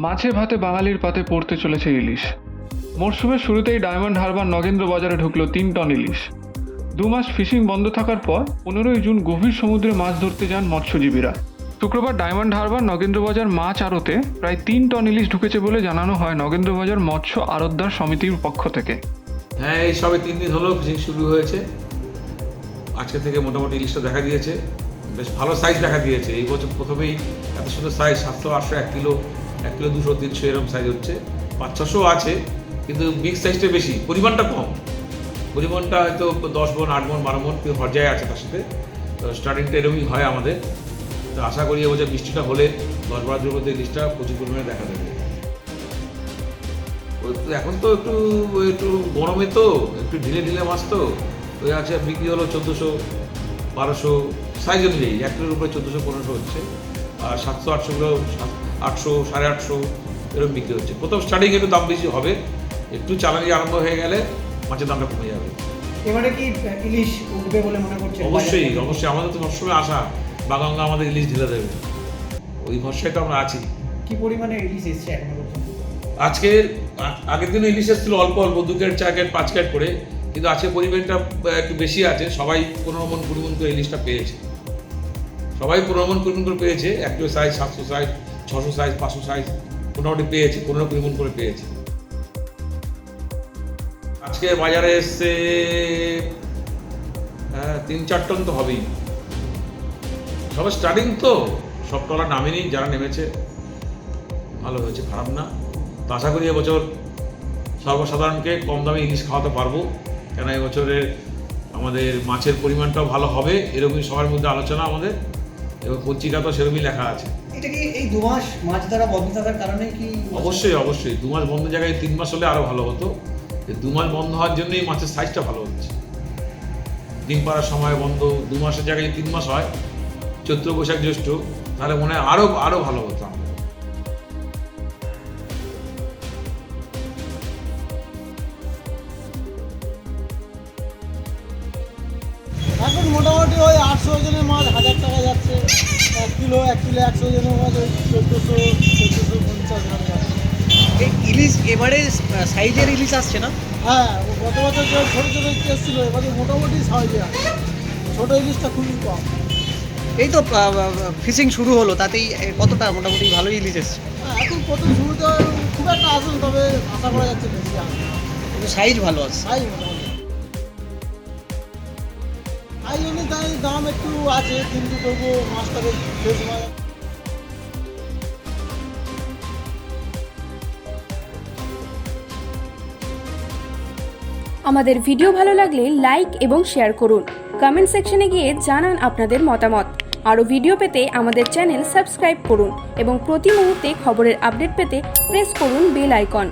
মাছে ভাতে বাঙালির পাতে পড়তে চলেছে ইলিশ। মরশুমের শুরুতেই ডায়মন্ড হারবার নগেন্দ্র বাজারে ঢুকলো 3 টন ইলিশ। 2 মাস ফিশিং বন্ধ থাকার পর 15ই জুন গভীর সমুদ্রে মাছ ধরতে যান মৎস্যজীবীরা। শুক্রবার ডায়মন্ড হারবার নগেন্দ্রবাজার মাছ আড়তে প্রায় 3 টন ইলিশ ঢুকেছে বলে জানানো হয় নগেন্দ্রবাজার মৎস্য আড়তদার সমিতির পক্ষ থেকে। হ্যাঁ, এই সবে 3 দিন হলো ফিশিং শুরু হয়েছে। আজকে থেকে মোটামুটি ইলিশটা দেখা দিয়েছে, বেশ ভালো সাইজ দেখা দিয়েছে। এই বছর প্রথমেই এত সুন্দর সাইজ 700, 800, 1 কিলো 200, 300 এরকম সাইজ হচ্ছে। 500-600 আছে, কিন্তু বিগ সাইজটা বেশি, পরিমাণটা কম। পরিমাণটা হয়তো 10 মণ, 8 মণ, 12 মণ পর্যায়ে আছে তার সাথে। তো স্টার্টিংটা এরকমই হয় আমাদের। তো আশা করি এবছর বৃষ্টিটা হলে 10-12 দিনের মধ্যে ইলিশটা প্রচুর পরিমাণে দেখা দেবে। এখন তো একটু গরমে তো একটু ঢিলে মাছ তো ওই আছে, বিক্রি হলো 1400, 1200 সাইজ অনুযায়ী। 1 কিলোর উপরে 1400, 1500 হচ্ছে। আর 700, 800 গুলো 800, 850 এরকম বিক্রি হচ্ছে। প্রথম স্টার্টিং একটু দাম বেশি হবে, একটু চালানি আরম্ভ হয়ে গেলে মাছের দামটা কমে যাবে। এবারে কি ইলিশ উঠবে বলে মনে করছেন? অবশ্যই আমাদের তো সবসময় আশা বাগাঙ্গা আমাদের ইলিশ ঢেলে দেবে, ওই ভরসায় তো আমরা আছি। কি পরিমাণে ইলিশ এসছে এখনো পর্যন্ত? আগের দিনে ইলিশ এসেছিল অল্প 2 ক্যারেট, 4 ক্যারেট, 5 ক্যারেট করে, কিন্তু আজকে পরিমাণটা একটু বেশি আছে। সবাই 15 মণ, 20 মণ করে ইলিশটা পেয়েছে। সবাই 15 মণ, 20 মণ করে পেয়েছে। 1 kilo size, 700 size, 600 size, 500 size মোটামুটি পেয়েছে, 15-20 মণ করে পেয়েছে। আজকে বাজারে এসছে 3-4 টন তো হবেই। সবাই স্টার্টিং তো, সব টলার নামেনি, যারা নেমেছে ভালো হয়েছে, খারাপ না। তো আশা করি এবছর সর্বসাধারণকে কম দামে ইলিশ খাওয়াতে পারবো, কেন এবছরে আমাদের মাছের পরিমাণটাও ভালো হবে, এরকমই সবার মধ্যে আলোচনা আমাদের, এবং পত্রিকা তো সেরকমই লেখা আছে। এটা কি এই 2 মাস মাছ ধরা বন্ধ থাকার কারণে কি? অবশ্যই 2 মাস বন্ধ জায়গায় 3 মাস হলে আরো ভালো হতো। 2 মাস বন্ধ হওয়ার জন্যই মাছের সাইজটা ভালো হচ্ছে। ডিম পাড়ার সময় বন্ধ, 2 মাসের জায়গায় 3 মাস হয়, চৈত্র, বৈশাখ, জ্যৈষ্ঠ, তাহলে মনে হয় আরো ভালো হতো। এখন মোটামুটি ওই 800 ওজনের মাছ 1000 টাকা যাচ্ছে। 1 কিলো 100 ওজনের মাছ ওই 1450 টাকা। এই ইলিশ এবারে সাইজের ইলিশ আসছে না? হ্যাঁ, গত বছর যে ছোটো ছোটো এসেছিলো, এবারে মোটামুটি সাইজে আছে। ছোটো ইলিশটা খুবই কম। এই তো ফিশিং শুরু হলো, তাতেই কতটা মোটামুটি ভালোই ইলিশ এসছে। হ্যাঁ, এখন প্রথম শুরুতে খুব একটা আসুন, তবে আশা করা যাচ্ছে বেশি আসবে। কিন্তু সাইজ ভালো আছে। সাইজ মোটামুটি সাইজ অনুযায়ী দাম একটু আছে, কিন্তু তবুও মাছটাকে ফ্রেশ মাছ। আমাদের ভিডিও ভালো লাগলে লাইক এবং শেয়ার করুন। কমেন্ট সেকশনে গিয়ে জানান আপনাদের মতামত। আরও ভিডিও পেতে আমাদের চ্যানেল সাবস্ক্রাইব করুন এবং প্রতি মুহূর্তে খবরের আপডেট পেতে প্রেস করুন বেল আইকন।